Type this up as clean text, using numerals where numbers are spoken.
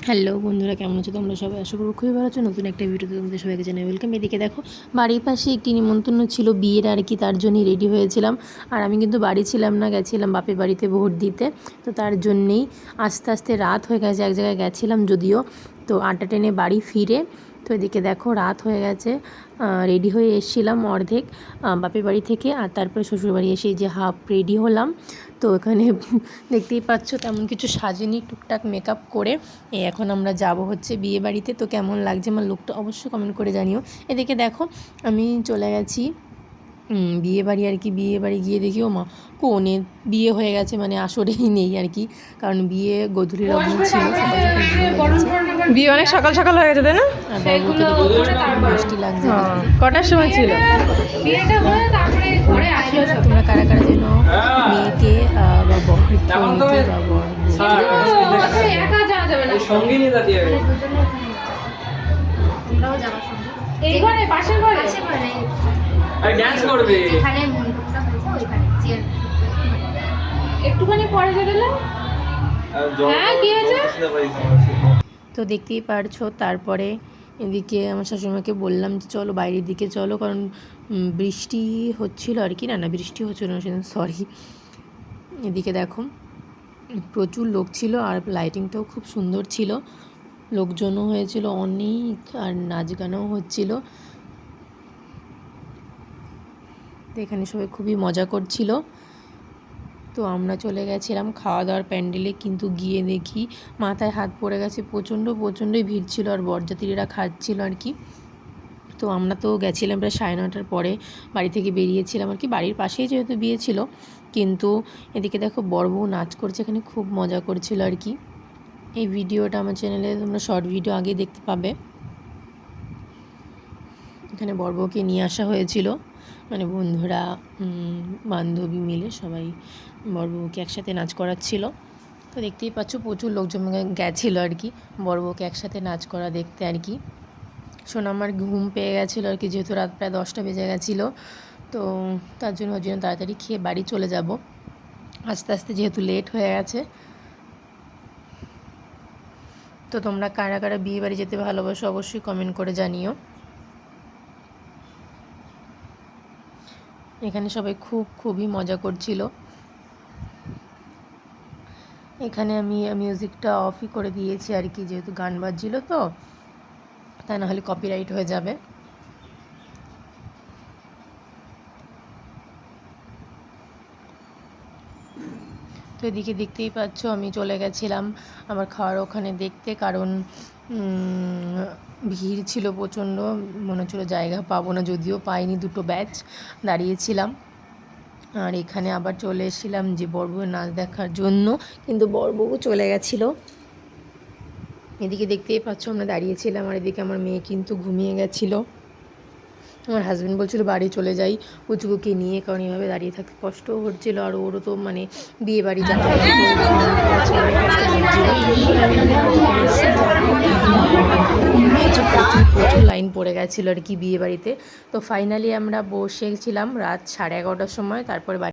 Hello বন্ধুরা, কেমন আছো তোমরা সবাই? আশা করবো খুবই ভালো আছো। নতুন একটা ভিডিওতে তোমাদের সবাইকে জানাই ওয়েলকাম। এদিকে দেখো, বাড়ির পাশে একটি নিমন্ত্রণ ছিল বিয়ের আর কি, তার জন্যই রেডি হয়েছিলাম। আর আমি কিন্তু বাড়ি ছিলাম না, গেছিলাম বাপের বাড়িতে ভোট দিতে। তো তার জন্যেই আস্তে আস্তে রাত হয়ে গেছে। এক জায়গায় গেছিলাম যদিও, তো 8টা ট্রেনে বাড়ি ফিরে। তো এদিকে দেখো রাত হয়ে গেছে, রেডি হয়ে এসেছিলাম অর্ধেক বাপের বাড়ি থেকে, আর তারপরে শ্বশুরবাড়ি এসে যে হাফ রেডি হলাম। তো এখানে দেখতেই পাচ্ছ তেমন কিছু সাজেনি, টুকটাক মেকআপ করে এখন আমরা যাব হচ্ছে বিয়ে বাড়িতে। তো কেমন লাগছে আমার লুকটা অবশ্যই কমেন্ট করে জানিও। এদিকে দেখো আমি চলে গেছি বিয়ে বাড়ি আর কি। বিয়ে বাড়ি গিয়ে দেখি ও মা, কোনে বিয়ে হয়ে গেছে, মানে আসরেই নেই আর কি, কারণ বিয়ে গধূলি লগ্ন ছিল, সকাল সকাল বিয়ে হয়ে গেছে। বিয়ে অনেক সকাল সকাল হয়ে গেছে তাই না? আর বরবউকে দেখতে মিষ্টি লাগছে দেখতে। কটার সময় ছিল? তোমরা কারা কারা যেন মেয়েকে বা বরকে নিতে বা বর এই ঘরে পাশের ঘরে ডান্স করবে এখানে মণ্ডপটা হয়েছে ওইখানে চেয়ার একটুখানি পরে গেলে হ্যাঁ কি হয়েছে। তো দেখতেই পারছো। তারপরে এদিকে আমার শাশুড়িমাকে বললাম যে চলো বাইরের দিকে চলো, কারণ বৃষ্টি হচ্ছিল আর কি। না বৃষ্টি হচ্ছিল না সেদিন, সরি। এদিকে দেখো প্রচুর লোক ছিল, আর লাইটিংটাও খুব সুন্দর ছিল, লোকজনও হয়েছিল অনেক, আর নাচ গানও হচ্ছিল। তো এখানে সবাই খুবই মজা করছিল। তো আমরা চলে গেছিলাম খাওয়া দাওয়ার প্যান্ডেলে, কিন্তু গিয়ে দেখি মাথায় হাত পড়ে গেছে, প্রচণ্ডই ভিড় ছিল, আর বরযাত্রীরা খাচ্ছিল আর কি। তো আমরা তো গেছিলাম প্রায় 9:30টার পরে, বাড়ি থেকে বেরিয়েছিলাম আর কি, বাড়ির পাশেই যেহেতু বিয়ে ছিল। কিন্তু এদিকে দেখো বরবউ নাচ করছে, এখানে খুব মজা করছিল আর কি। এই ভিডিওটা আমার চ্যানেলে তোমরা শর্ট ভিডিও আগেই দেখতে পাবে। এখানে বরবউকে নিয়ে আসা হয়েছিল, মানে বন্ধুরা বান্ধবী মিলে সবাই বরবউকে একসাথে নাচ করাচ্ছিল। তো দেখতেই পাচ্ছ প্রচুর লোকজন গেছিলো আর কি বরবউকে একসাথে নাচ করা দেখতে আর কি। শোনো আমার ঘুম পেয়ে গেছিলো আর কি, যেহেতু রাত প্রায় 10টা বেজে গেছিলো। তো তার জন্য তাড়াতাড়ি খেয়ে বাড়ি চলে যাব আস্তে আস্তে, যেহেতু লেট হয়ে গেছে। তো তোমরা কারা কারা বিয়ে বাড়ি যেতে ভালোবাসো অবশ্যই কমেন্ট করে জানিও। এখানে সবাই খুবই মজা করছিল। এখানে আমি মিউজিকটা অফই করে দিয়েছি আর কি, যেহেতু গান বাজছিল, তো তা না হলে কপিরাইট হয়ে যাবে। তো এদিকে দেখতেই পাচ্ছ আমি চলে গেছিলাম আমার খাওয়ার ওখানে দেখতে, কারণ ভিড় ছিল প্রচণ্ড, মনে হচ্ছিলো জায়গা পাবো না, যদিও পাইনি, দুটো ব্যাচ দাঁড়িয়েছিলাম। আর এখানে আবার চলে এসেছিলাম যে বরবউয়ের নাচ দেখার জন্য, কিন্তু বরবউ চলে গেছিলো। এদিকে দেখতেই পাচ্ছ আমরা দাঁড়িয়েছিলাম, আর এদিকে আমার মেয়ে কিন্তু ঘুমিয়ে গেছিলো। আমার হাজব্যান্ড বলছিল বাড়ি চলে যাই পুচকুকে নিয়ে, কারণ এইভাবে দাঁড়িয়ে থাকতে কষ্টও হচ্ছিলো, আর ওরও তো মানে বিয়ে বাড়ি যাওয়া প্রচুর লাইন পড়ে গেছিলো আর কি বিয়ে বাড়িতে। তো ফাইনালি আমরা বসেছিলাম রাত 11:30টার সময়, তারপরে